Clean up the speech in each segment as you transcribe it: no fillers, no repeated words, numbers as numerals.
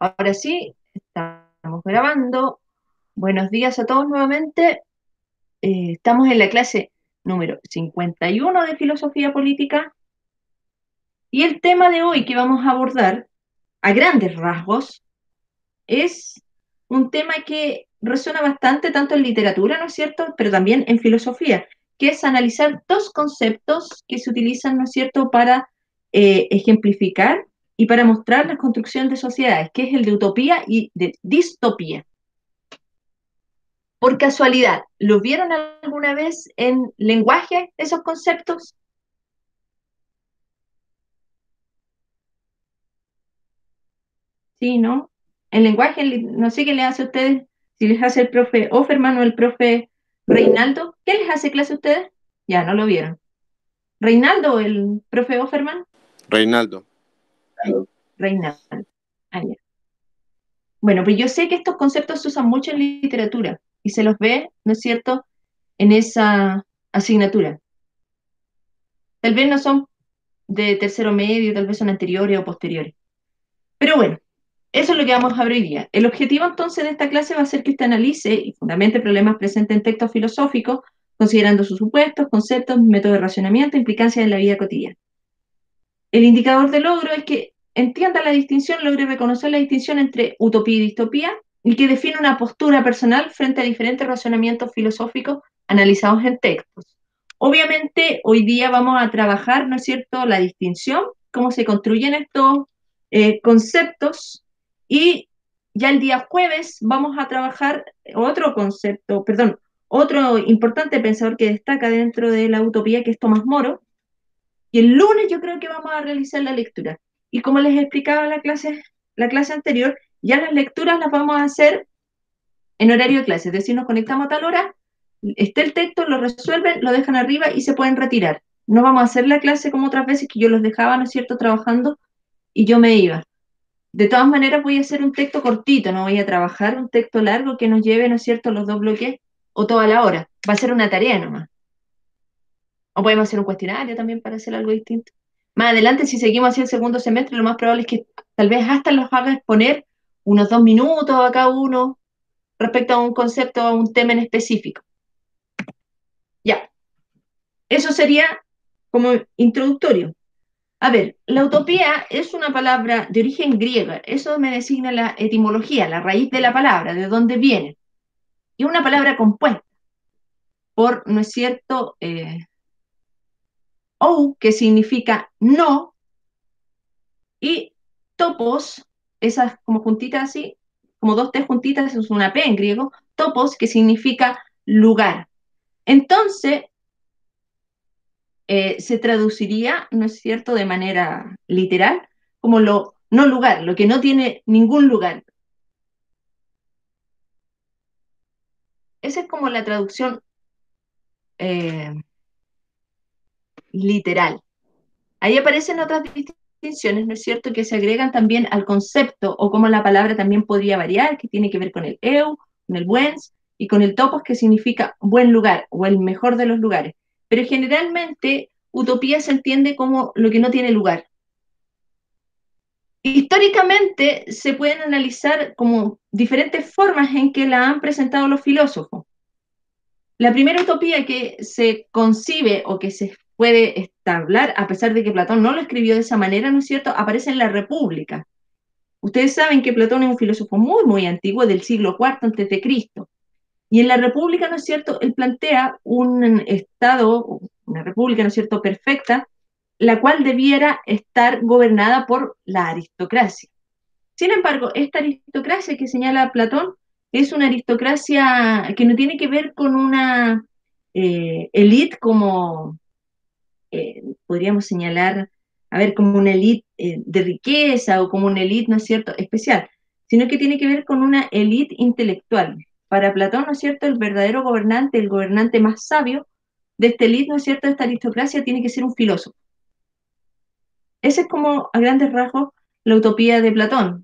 Ahora sí, estamos grabando. Buenos días a todos nuevamente. Estamos en la clase número 51 de Filosofía Política y el tema de hoy que vamos a abordar a grandes rasgos es un tema que resuena bastante tanto en literatura, ¿no es cierto?, pero también en filosofía, que es analizar dos conceptos que se utilizan, ¿no es cierto?, para ejemplificar y para mostrar la construcción de sociedades, que es el de utopía y de distopía. Por casualidad, ¿los vieron alguna vez en lenguaje esos conceptos? Sí, ¿no? En lenguaje, no sé qué les hace a ustedes, si les hace el profe Offerman o el profe Reinaldo, ¿qué les hace clase a ustedes? Ya, no lo vieron. ¿Reinaldo o el profe Offerman? Reinaldo. Reinaldo. Ah, ya. Bueno, pues yo sé que estos conceptos se usan mucho en literatura y se los ve, ¿no es cierto?, en esa asignatura. Tal vez no son de tercero medio, tal vez son anteriores o posteriores. Pero bueno, eso es lo que vamos a ver hoy día. El objetivo entonces de esta clase va a ser que usted analice y fundamente problemas presentes en textos filosóficos, considerando sus supuestos, conceptos, métodos de razonamiento, implicancias en la vida cotidiana. El indicador de logro es que entienda la distinción, logre reconocer la distinción entre utopía y distopía y que define una postura personal frente a diferentes razonamientos filosóficos analizados en textos. Obviamente, hoy día vamos a trabajar, ¿no es cierto?, la distinción, cómo se construyen estos conceptos y ya el día jueves vamos a trabajar otro concepto, perdón, otro importante pensador que destaca dentro de la utopía, que es Tomás Moro, y el lunes yo creo que vamos a realizar la lectura. Y como les explicaba la clase anterior, ya las lecturas las vamos a hacer en horario de clase, es decir, nos conectamos a tal hora, está el texto, lo resuelven, lo dejan arriba y se pueden retirar. No vamos a hacer la clase como otras veces que yo los dejaba, ¿no es cierto?, trabajando y yo me iba. De todas maneras voy a hacer un texto cortito, no voy a trabajar un texto largo que nos lleve, ¿no es cierto?, los dos bloques o toda la hora. Va a ser una tarea nomás. O podemos hacer un cuestionario también para hacer algo distinto. Más adelante, si seguimos hacia el segundo semestre, lo más probable es que tal vez hasta los haga exponer unos 2 minutos a cada uno respecto a un concepto o a un tema en específico. Ya, eso sería como introductorio. A ver, la utopía es una palabra de origen griego, eso me designa la etimología, la raíz de la palabra, de dónde viene. Y es una palabra compuesta por, ¿no es cierto?, ou, que significa no, y topos, esas como juntitas así, como dos T juntitas, eso es una P en griego, topos, que significa lugar. Entonces, se traduciría, ¿no es cierto?, de manera literal, como lo no lugar, lo que no tiene ningún lugar. Esa es como la traducción eh, literal. Ahí aparecen otras distinciones, ¿no es cierto?, que se agregan también al concepto o cómo la palabra también podría variar, que tiene que ver con el eu, con el buens y con el topos, que significa buen lugar o el mejor de los lugares. Pero generalmente utopía se entiende como lo que no tiene lugar. Históricamente se pueden analizar como diferentes formas en que la han presentado los filósofos. La primera utopía que se concibe o que se puede establecer, a pesar de que Platón no lo escribió de esa manera, ¿no es cierto?, aparece en la República. Ustedes saben que Platón es un filósofo muy, muy antiguo, del siglo IV antes de Cristo. Y en la República, ¿no es cierto?, él plantea un Estado, una república, ¿no es cierto?, perfecta, la cual debiera estar gobernada por la aristocracia. Sin embargo, esta aristocracia que señala Platón es una aristocracia que no tiene que ver con una élite como podríamos señalar, a ver, como una élite de riqueza o como una élite, ¿no es cierto?, especial, sino que tiene que ver con una élite intelectual. Para Platón, ¿no es cierto?, el verdadero gobernante, el gobernante más sabio de esta élite, ¿no es cierto?, de esta aristocracia, tiene que ser un filósofo. Ese es como, a grandes rasgos, la utopía de Platón.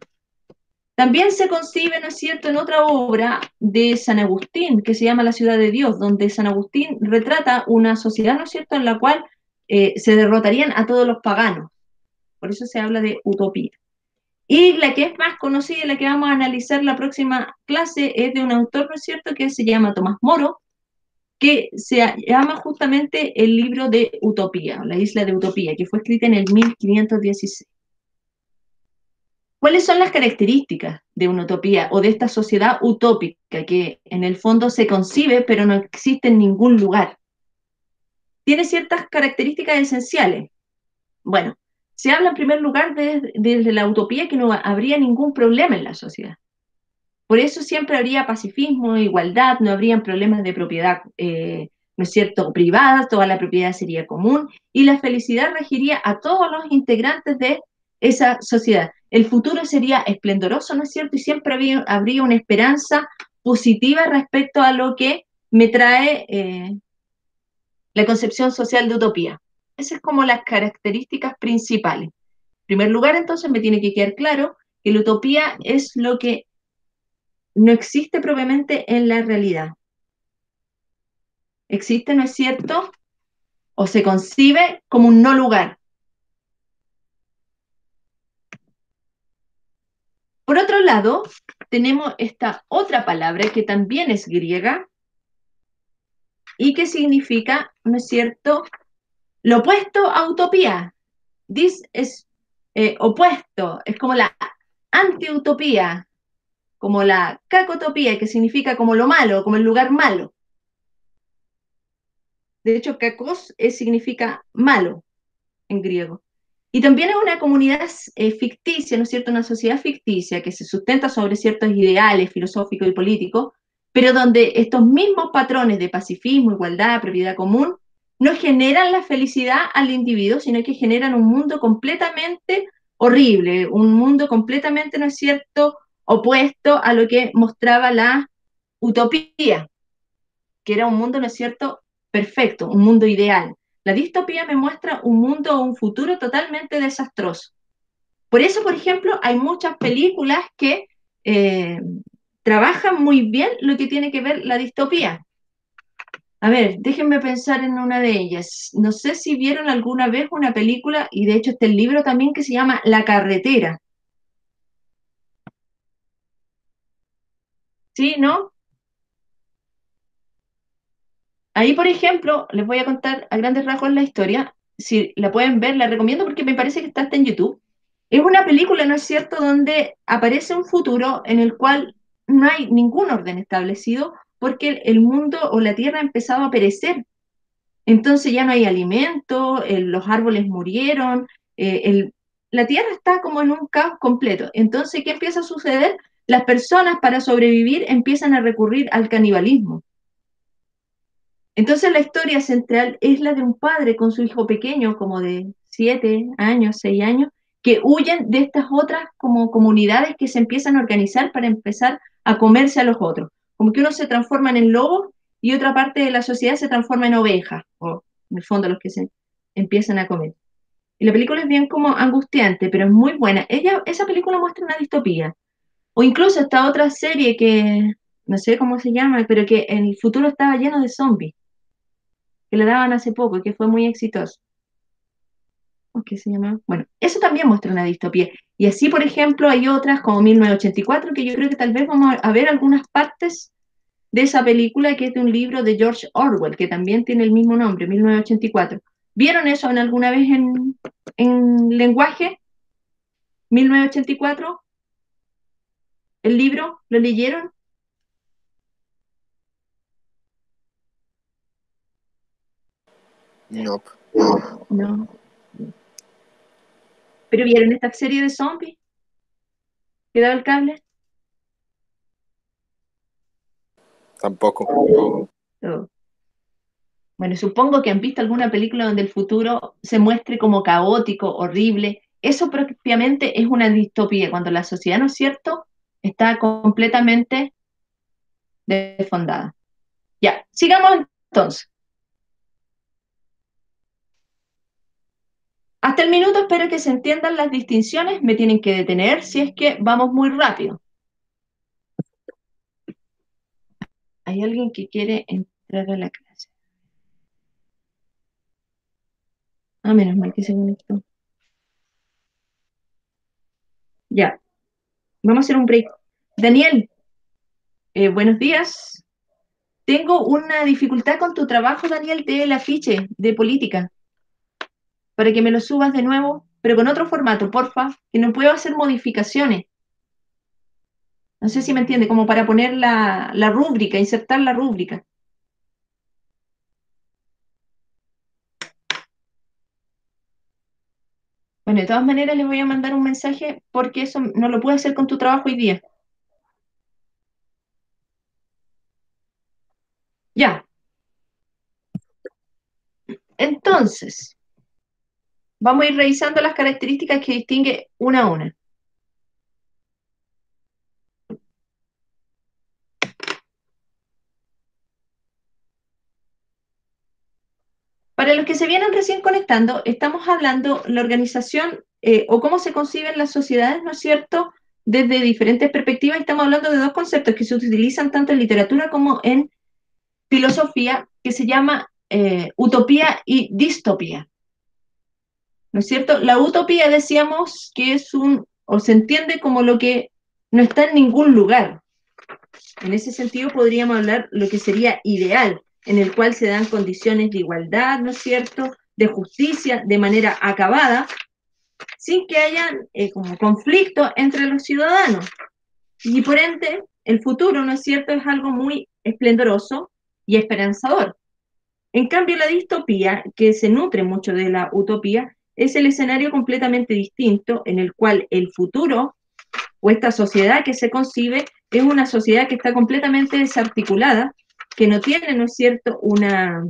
También se concibe, ¿no es cierto?, en otra obra de San Agustín, que se llama La ciudad de Dios, donde San Agustín retrata una sociedad, ¿no es cierto?, en la cual se derrotarían a todos los paganos. Por eso se habla de utopía. Y la que es más conocida, la que vamos a analizar la próxima clase, es de un autor, ¿no es cierto?, que se llama Tomás Moro, que se llama justamente el libro de Utopía, la isla de Utopía, que fue escrita en el 1516. ¿Cuáles son las características de una utopía o de esta sociedad utópica que en el fondo se concibe pero no existe en ningún lugar? Tiene ciertas características esenciales. Bueno, se habla en primer lugar de la utopía que no habría ningún problema en la sociedad. Por eso siempre habría pacifismo, igualdad, no habrían problemas de propiedad, ¿no es cierto?, privada, toda la propiedad sería común y la felicidad regiría a todos los integrantes de esa sociedad. El futuro sería esplendoroso, ¿no es cierto? Y siempre habría una esperanza positiva respecto a lo que me trae la concepción social de utopía. Esas es como las características principales. En primer lugar, entonces, me tiene que quedar claro que la utopía es lo que no existe propiamente en la realidad. Existe, ¿no es cierto? O se concibe como un no lugar. Por otro lado, tenemos esta otra palabra que también es griega y que significa, ¿no es cierto?, lo opuesto a utopía. Dis es opuesto, es como la antiutopía, como la cacotopía, que significa como lo malo, como el lugar malo. De hecho, cacos significa malo en griego. Y también es una comunidad ficticia, ¿no es cierto? Una sociedad ficticia que se sustenta sobre ciertos ideales filosóficos y políticos, pero donde estos mismos patrones de pacifismo, igualdad, propiedad común, no generan la felicidad al individuo, sino que generan un mundo completamente horrible, un mundo completamente, ¿no es cierto?, opuesto a lo que mostraba la utopía, que era un mundo, ¿no es cierto?, perfecto, un mundo ideal. La distopía me muestra un mundo o un futuro totalmente desastroso. Por eso, por ejemplo, hay muchas películas que eh, trabajan muy bien lo que tiene que ver la distopía. A ver, déjenme pensar en una de ellas. No sé si vieron alguna vez una película, y de hecho está el libro también que se llama La carretera. ¿Sí? ¿No? Ahí, por ejemplo, les voy a contar a grandes rasgos la historia. Si la pueden ver, la recomiendo porque me parece que está hasta en YouTube. Es una película, ¿no es cierto?, donde aparece un futuro en el cual no hay ningún orden establecido porque el mundo o la tierra ha empezado a perecer. Entonces ya no hay alimento, los árboles murieron, eh, el- la tierra está como en un caos completo. Entonces, ¿qué empieza a suceder? Las personas para sobrevivir empiezan a recurrir al canibalismo. Entonces la historia central es la de un padre con su hijo pequeño, como de 7 años, 6 años, que huyen de estas otras como comunidades que se empiezan a organizar para empezar a comerse a los otros. Como que unos se transforman en lobos y otra parte de la sociedad se transforma en ovejas, o en el fondo los que se empiezan a comer. Y la película es bien como angustiante, pero es muy buena. Esa película muestra una distopía. O incluso esta otra serie que, no sé cómo se llama, pero que en el futuro estaba lleno de zombies que le daban hace poco y que fue muy exitoso. ¿Qué se llama? Bueno, eso también muestra una distopía. Y así, por ejemplo, hay otras como 1984, que yo creo que tal vez vamos a ver algunas partes de esa película que es de un libro de George Orwell, que también tiene el mismo nombre, 1984. ¿Vieron eso en alguna vez en lenguaje? 1984, el libro, ¿lo leyeron? No, No. ¿Pero vieron esta serie de zombies que daba el cable? tampoco. Oh. Bueno, supongo que han visto alguna película donde el futuro se muestre como caótico, horrible. Eso propiamente es una distopía, cuando la sociedad, ¿no es cierto?, está completamente desfondada. Ya, sigamos entonces. Hasta el minuto espero que se entiendan las distinciones. Me tienen que detener si es que vamos muy rápido. ¿Hay alguien que quiere entrar a la clase? Ah, menos mal que se conectó. Ya, vamos a hacer un break. Daniel, buenos días. Tengo una dificultad con tu trabajo, Daniel, del afiche de política, para que me lo subas de nuevo, pero con otro formato, porfa, que no puedo hacer modificaciones. No sé si me entiende, como para poner la rúbrica, insertar la rúbrica. Bueno, de todas maneras les voy a mandar un mensaje porque eso no lo puedo hacer con tu trabajo hoy día. Ya, entonces, vamos a ir revisando las características que distingue una a una. Para los que se vienen recién conectando, estamos hablando la organización o cómo se conciben las sociedades, ¿no es cierto?, desde diferentes perspectivas. Estamos hablando de dos conceptos que se utilizan tanto en literatura como en filosofía, que se llama utopía y distopía, ¿no es cierto? La utopía decíamos que es o se entiende como lo que no está en ningún lugar. En ese sentido podríamos hablar lo que sería ideal, en el cual se dan condiciones de igualdad, ¿no es cierto?, de justicia de manera acabada, sin que haya como conflicto entre los ciudadanos. Y por ende, el futuro, ¿no es cierto?, es algo muy esplendoroso y esperanzador. En cambio, la distopía, que se nutre mucho de la utopía, es el escenario completamente distinto en el cual el futuro o esta sociedad que se concibe es una sociedad que está completamente desarticulada, que no tiene, ¿no es cierto?, una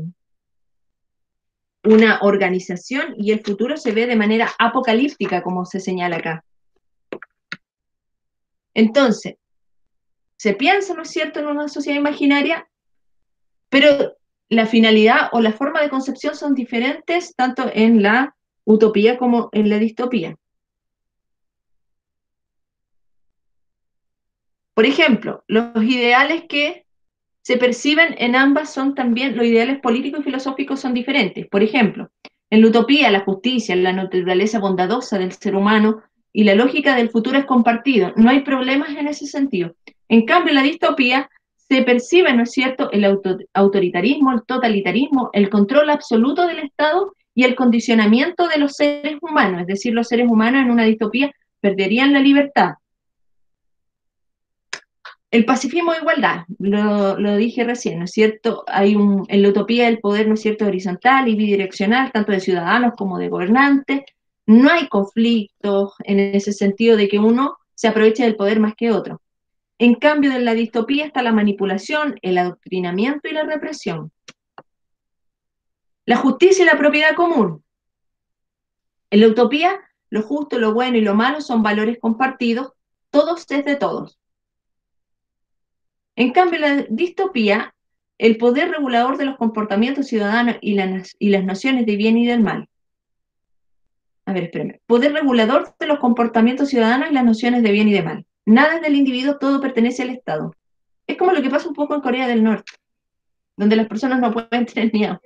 organización y el futuro se ve de manera apocalíptica, como se señala acá. Entonces, se piensa, ¿no es cierto?, en una sociedad imaginaria, pero la finalidad o la forma de concepción son diferentes tanto en la utopía como en la distopía. Por ejemplo, los ideales que se perciben en ambas son también, los ideales políticos y filosóficos son diferentes. Por ejemplo, en la utopía, la justicia, la naturaleza bondadosa del ser humano y la lógica del futuro es compartido. No hay problemas en ese sentido. En cambio, en la distopía se percibe, ¿no es cierto?, el autoritarismo, el totalitarismo, el control absoluto del Estado y el condicionamiento de los seres humanos. Es decir, los seres humanos en una distopía perderían la libertad. El pacifismo de igualdad, lo dije recién, ¿no es cierto? En la utopía del poder, ¿no es cierto?, horizontal y bidireccional, tanto de ciudadanos como de gobernantes. No hay conflictos en ese sentido de que uno se aproveche del poder más que otro. En cambio, en la distopía está la manipulación, el adoctrinamiento y la represión. La justicia y la propiedad común. En la utopía, lo justo, lo bueno y lo malo son valores compartidos, todos es de todos. En cambio, en la distopía, el poder regulador de los comportamientos ciudadanos y las nociones de bien y del mal. A ver, espérame. Poder regulador de los comportamientos ciudadanos y las nociones de bien y de mal. Nada es del individuo, todo pertenece al Estado. Es como lo que pasa un poco en Corea del Norte, donde las personas no pueden tener miedo.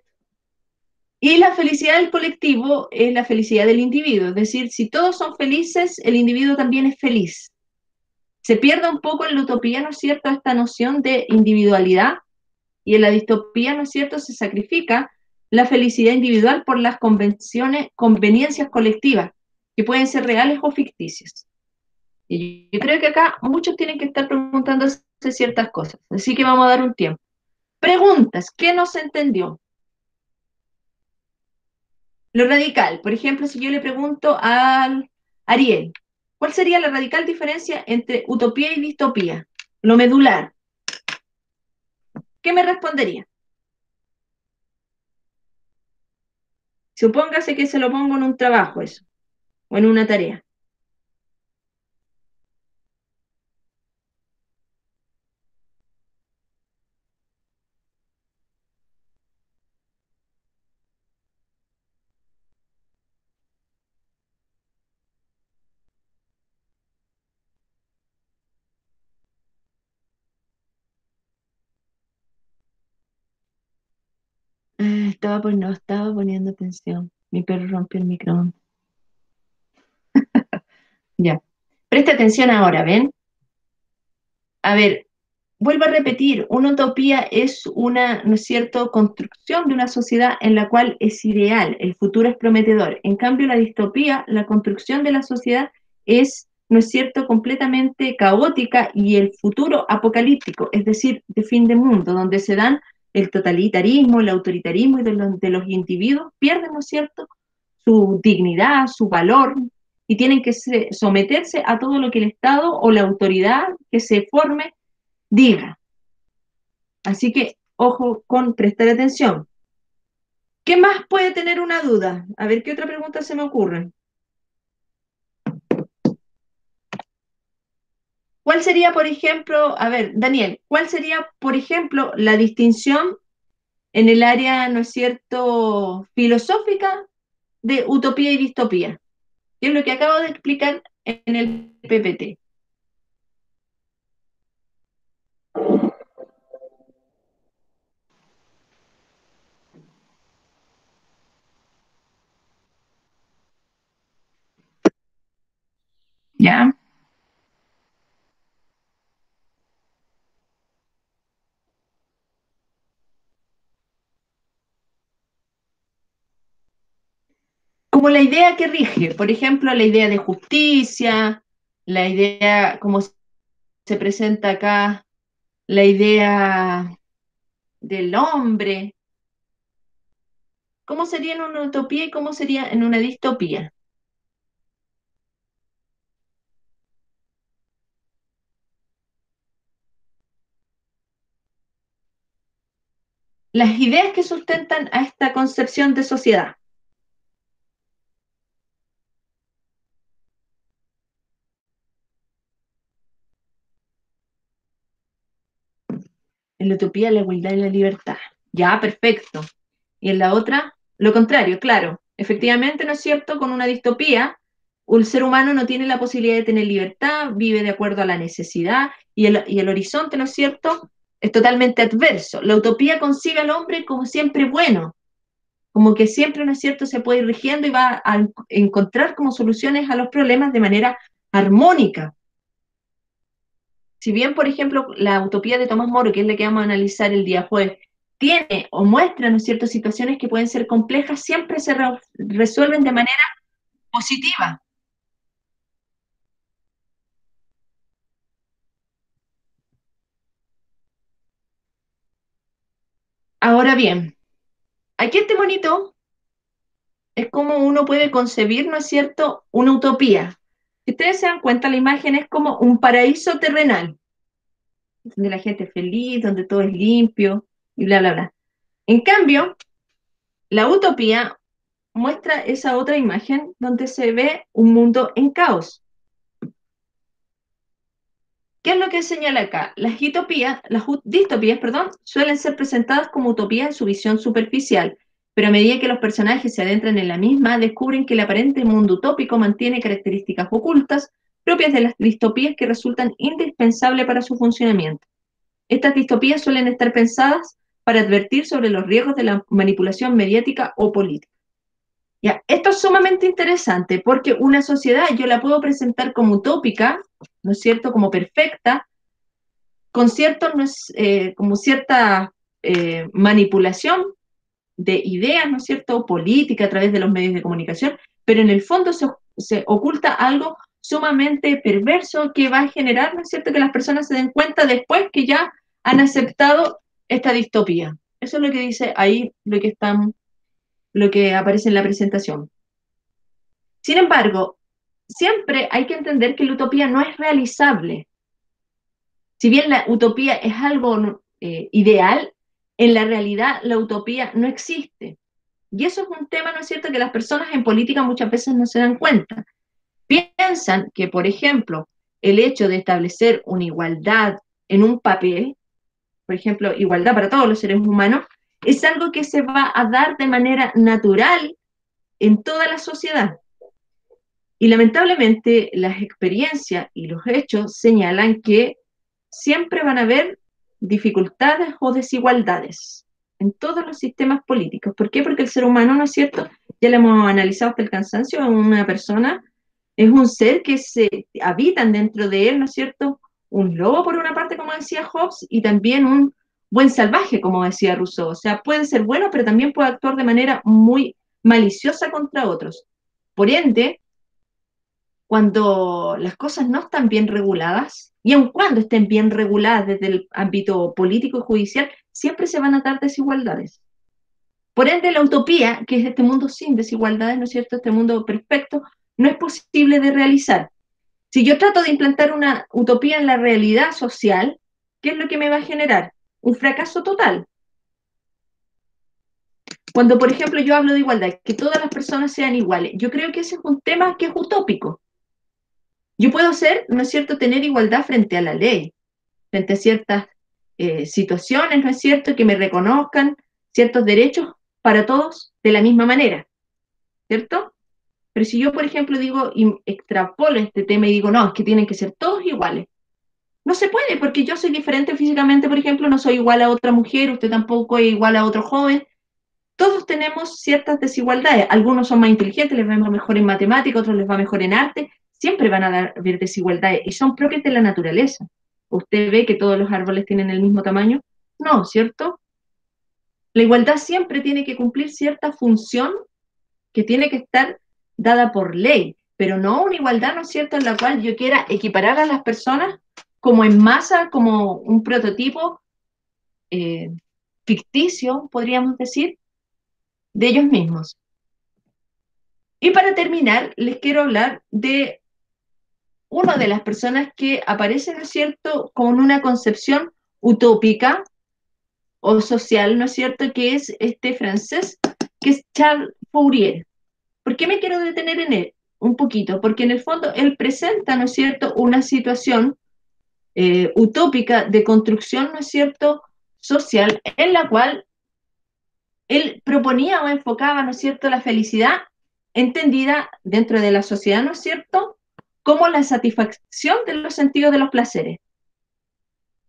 Y la felicidad del colectivo es la felicidad del individuo. Es decir, si todos son felices, el individuo también es feliz. Se pierde un poco en la utopía, ¿no es cierto?, esta noción de individualidad. Y en la distopía, ¿no es cierto?, se sacrifica la felicidad individual por las conveniencias colectivas, que pueden ser reales o ficticias. Y yo creo que acá muchos tienen que estar preguntándose ciertas cosas, así que vamos a dar un tiempo. Preguntas, ¿qué no se entendió? Lo radical, por ejemplo, si yo le pregunto a Ariel, ¿cuál sería la radical diferencia entre utopía y distopía? Lo medular. ¿Qué me respondería? Supóngase que se lo pongo en un trabajo eso, o en una tarea. No estaba poniendo atención. Mi perro rompió el micrófono. Ya. Presta atención ahora, ¿ven? A ver, vuelvo a repetir, una utopía es una, ¿no es cierto?, construcción de una sociedad en la cual es ideal, el futuro es prometedor. En cambio, la distopía, la construcción de la sociedad es, ¿no es cierto?, completamente caótica y el futuro apocalíptico, es decir, de fin de mundo, donde se dan el totalitarismo, el autoritarismo y de los individuos pierden, ¿no es cierto?, su dignidad, su valor, y tienen que someterse a todo lo que el Estado o la autoridad que se forme diga. Así que, ojo con prestar atención. ¿Qué más puede tener una duda? A ver, ¿qué otra pregunta se me ocurre? ¿Cuál sería, por ejemplo, a ver, Daniel, cuál sería, por ejemplo, la distinción en el área, ¿no es cierto?, filosófica de utopía y distopía? Que es lo que acabo de explicar en el PPT. ¿Ya? Como la idea que rige, por ejemplo, la idea de justicia, la idea, como se presenta acá, la idea del hombre. ¿Cómo sería en una utopía y cómo sería en una distopía? Las ideas que sustentan a esta concepción de sociedad. En la utopía, la igualdad y la libertad. Ya, perfecto. Y en la otra, lo contrario, claro. Efectivamente, ¿no es cierto? Con una distopía, un ser humano no tiene la posibilidad de tener libertad, vive de acuerdo a la necesidad y el horizonte, ¿no es cierto? Es totalmente adverso. La utopía concibe al hombre como siempre bueno, como que siempre, ¿no es cierto?, se puede ir rigiendo y va a encontrar como soluciones a los problemas de manera armónica. Si bien, por ejemplo, la utopía de Tomás Moro, que es la que vamos a analizar el día jueves, tiene o muestra, ¿no es cierto?, situaciones que pueden ser complejas, siempre se resuelven de manera positiva. Ahora bien, aquí este monito es como uno puede concebir, ¿no es cierto?, una utopía. Si ustedes se dan cuenta, la imagen es como un paraíso terrenal, donde la gente es feliz, donde todo es limpio y bla, bla, bla. En cambio, la utopía muestra esa otra imagen donde se ve un mundo en caos. ¿Qué es lo que señala acá? Las distopías, perdón, suelen ser presentadas como utopías en su visión superficial, pero a medida que los personajes se adentran en la misma, descubren que el aparente mundo utópico mantiene características ocultas propias de las distopías que resultan indispensables para su funcionamiento. Estas distopías suelen estar pensadas para advertir sobre los riesgos de la manipulación mediática o política. Ya, esto es sumamente interesante porque una sociedad yo la puedo presentar como utópica, ¿no es cierto?, como perfecta, con cierto, no es, como cierta manipulación de ideas, ¿no es cierto?, política a través de los medios de comunicación, pero en el fondo se oculta algo sumamente perverso que va a generar, ¿no es cierto?, que las personas se den cuenta después que ya han aceptado esta distopía. Eso es lo que dice ahí, lo que aparece en la presentación. Sin embargo, siempre hay que entender que la utopía no es realizable. Si bien la utopía es algo ideal, en la realidad la utopía no existe. Y eso es un tema, ¿no es cierto?, que las personas en política muchas veces no se dan cuenta. Piensan que, por ejemplo, el hecho de establecer una igualdad en un papel, por ejemplo, igualdad para todos los seres humanos, es algo que se va a dar de manera natural en toda la sociedad. Y lamentablemente las experiencias y los hechos señalan que siempre van a haber dificultades o desigualdades en todos los sistemas políticos. ¿Por qué? Porque el ser humano, ¿no es cierto? Ya lo hemos analizado hasta el cansancio, es una persona Es un ser que se habitan dentro de él, ¿no es cierto? Un lobo por una parte, como decía Hobbes, y también un buen salvaje, como decía Rousseau. O sea, puede ser bueno, pero también puede actuar de manera muy maliciosa contra otros. Por ende, cuando las cosas no están bien reguladas, y aun cuando estén bien reguladas desde el ámbito político y judicial, siempre se van a dar desigualdades. Por ende, la utopía, que es este mundo sin desigualdades, ¿no es cierto? Este mundo perfecto, no es posible de realizar. Si yo trato de implantar una utopía en la realidad social, ¿qué es lo que me va a generar? Un fracaso total. Cuando, por ejemplo, yo hablo de igualdad, que todas las personas sean iguales, yo creo que ese es un tema que es utópico. Yo puedo ser, ¿no es cierto?, tener igualdad frente a la ley, frente a ciertas situaciones, ¿no es cierto?, que me reconozcan ciertos derechos para todos de la misma manera, ¿cierto? Pero si yo, por ejemplo, digo, y extrapolo este tema y digo, no, es que tienen que ser todos iguales. No se puede, porque yo soy diferente físicamente, por ejemplo, no soy igual a otra mujer, usted tampoco es igual a otro joven. Todos tenemos ciertas desigualdades. Algunos son más inteligentes, les va mejor en matemáticas, otros les va mejor en arte. Siempre van a haber desigualdades y son propias de la naturaleza. ¿Usted ve que todos los árboles tienen el mismo tamaño? No, ¿cierto? La igualdad siempre tiene que cumplir cierta función que tiene que estar dada por ley, pero no una igualdad, ¿no es cierto?, en la cual yo quiera equiparar a las personas como en masa, como un prototipo eh, ficticio, podríamos decir, de ellos mismos. Y para terminar, les quiero hablar de una de las personas que aparece, ¿no es cierto?, con una concepción utópica o social, ¿no es cierto?, que es este francés, que es Charles Fourier. ¿Por qué me quiero detener en él? Un poquito, porque en el fondo él presenta, ¿no es cierto?, una situación utópica de construcción, ¿no es cierto?, social, en la cual él proponía o enfocaba, ¿no es cierto?, la felicidad entendida dentro de la sociedad, ¿no es cierto?, como la satisfacción de los sentidos de los placeres.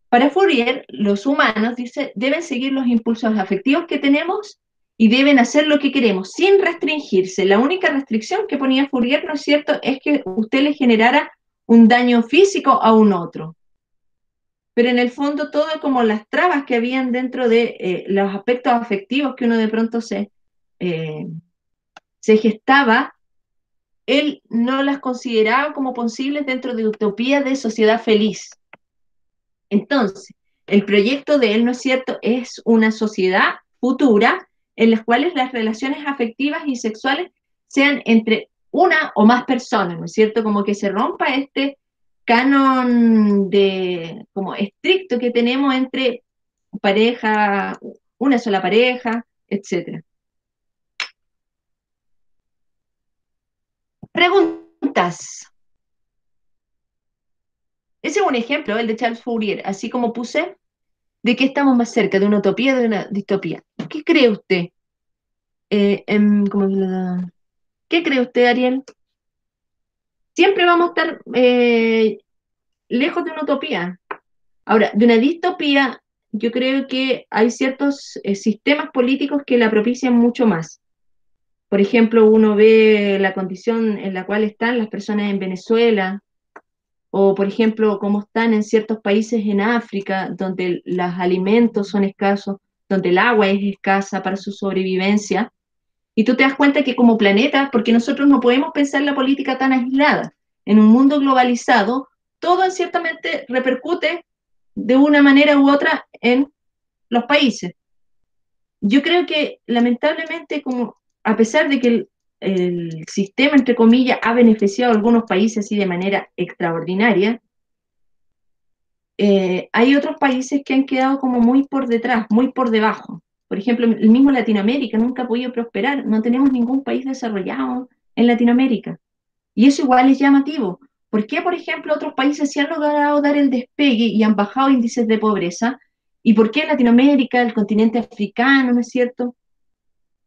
Para Fourier, los humanos, dice, deben seguir los impulsos afectivos que tenemos y deben hacer lo que queremos, sin restringirse. La única restricción que ponía Fourier, ¿no es cierto?, es que usted le generara un daño físico a un otro. Pero en el fondo todo como las trabas que habían dentro de los aspectos afectivos que uno de pronto eh, se gestaba, él no las consideraba como posibles dentro de utopía de sociedad feliz. Entonces, el proyecto de él, ¿no es cierto?, es una sociedad futura en las cuales las relaciones afectivas y sexuales sean entre una o más personas, ¿no es cierto?, como que se rompa este canon de como estricto que tenemos entre pareja, una sola pareja, etcétera. Preguntas. Ese es un ejemplo, el de Charles Fourier, así como puse, de que estamos más cerca de una utopía o de una distopía. ¿Qué cree usted? Como ¿qué cree usted, Ariel? Siempre vamos a estar lejos de una utopía. Ahora, de una distopía, yo creo que hay ciertos sistemas políticos que la propician mucho más. Por ejemplo, uno ve la condición en la cual están las personas en Venezuela, o por ejemplo, cómo están en ciertos países en África, donde los alimentos son escasos, donde el agua es escasa para su sobrevivencia. Y tú te das cuenta que como planeta, porque nosotros no podemos pensar la política tan aislada, en un mundo globalizado, todo ciertamente repercute de una manera u otra en los países. Yo creo que lamentablemente, como a pesar de que el sistema, entre comillas, ha beneficiado a algunos países así de manera extraordinaria, hay otros países que han quedado como muy por detrás, muy por debajo. Por ejemplo, el mismo Latinoamérica nunca ha podido prosperar, no tenemos ningún país desarrollado en Latinoamérica. Y eso igual es llamativo. ¿Por qué, por ejemplo, otros países sí han logrado dar el despegue y han bajado índices de pobreza? ¿Y por qué Latinoamérica, el continente africano, ¿no es cierto?,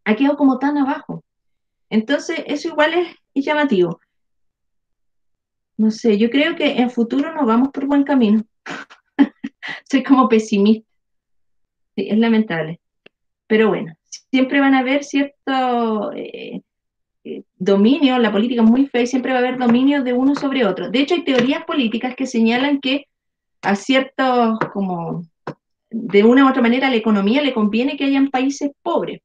ha quedado como tan abajo? Entonces, eso igual es llamativo. No sé, yo creo que en futuro nos vamos por buen camino. Soy como pesimista, sí, es lamentable. Pero bueno, siempre van a haber ciertos dominio, la política es muy fea y siempre va a haber dominio de uno sobre otro. De hecho, hay teorías políticas que señalan que a ciertos, como de una u otra manera, a la economía le conviene que hayan países pobres,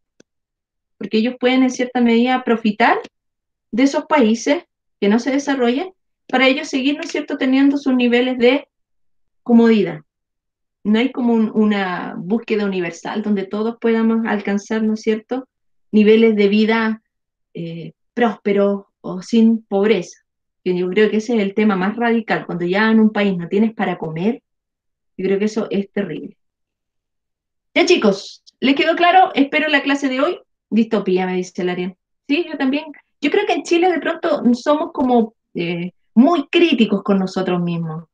porque ellos pueden en cierta medida profitar de esos países que no se desarrollen para ellos seguir, ¿no es cierto?, teniendo sus niveles de comodidad. No hay como una búsqueda universal donde todos podamos alcanzar, ¿no es cierto?, niveles de vida prósperos o sin pobreza. Que yo creo que ese es el tema más radical. Cuando ya en un país no tienes para comer, yo creo que eso es terrible. Ya chicos, ¿les quedó claro? Espero la clase de hoy. Distopía, me dice el Ariel. Sí, yo también. Yo creo que en Chile de pronto somos como muy críticos con nosotros mismos.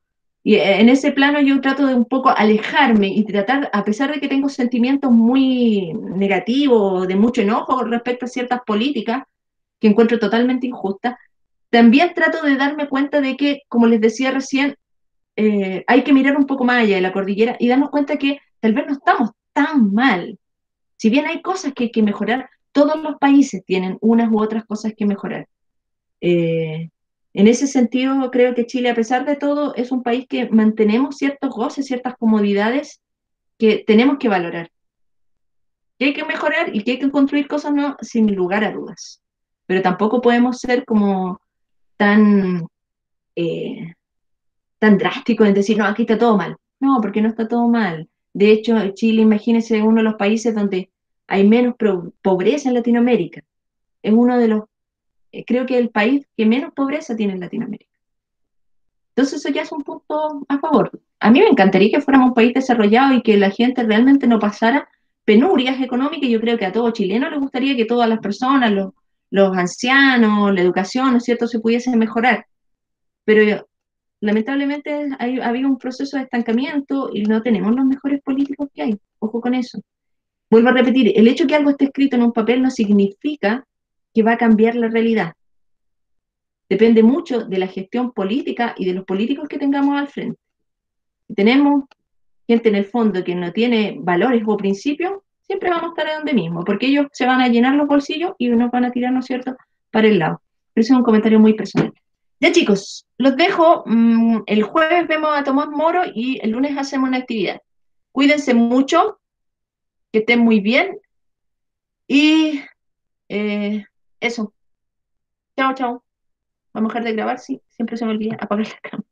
Y en ese plano yo trato de un poco alejarme y tratar, a pesar de que tengo sentimientos muy negativos, de mucho enojo respecto a ciertas políticas que encuentro totalmente injustas, también trato de darme cuenta de que, como les decía recién, hay que mirar un poco más allá de la cordillera y darnos cuenta que tal vez no estamos tan mal. Si bien hay cosas que hay que mejorar, todos los países tienen unas u otras cosas que mejorar. Eh, en ese sentido, creo que Chile, a pesar de todo, es un país que mantenemos ciertos goces, ciertas comodidades que tenemos que valorar, que hay que mejorar y que hay que construir cosas no, sin lugar a dudas. Pero tampoco podemos ser como tan, eh, tan drásticos en decir, no, aquí está todo mal. No, porque no está todo mal. De hecho, Chile, imagínense, es uno de los países donde hay menos pobreza en Latinoamérica. Es uno de los, creo que el país que menos pobreza tiene en Latinoamérica. Entonces eso ya es un punto a favor. A mí me encantaría que fuéramos un país desarrollado y que la gente realmente no pasara penurias económicas. Yo creo que a todo chileno le gustaría que todas las personas, los ancianos, la educación, ¿no es cierto?, se pudiese mejorar. Pero lamentablemente ha habido un proceso de estancamiento y no tenemos los mejores políticos que hay. Ojo con eso. Vuelvo a repetir, el hecho de que algo esté escrito en un papel no significa que va a cambiar la realidad. Depende mucho de la gestión política y de los políticos que tengamos al frente. Si tenemos gente en el fondo que no tiene valores o principios, siempre vamos a estar a donde mismo, porque ellos se van a llenar los bolsillos y nos van a tirar, ¿no es cierto?, para el lado. Pero ese es un comentario muy personal. Ya chicos, los dejo. El jueves vemos a Tomás Moro y el lunes hacemos una actividad. Cuídense mucho, que estén muy bien y eso. Chao, chao. Vamos a dejar de grabar, sí, siempre se me olvida apagar la cámara.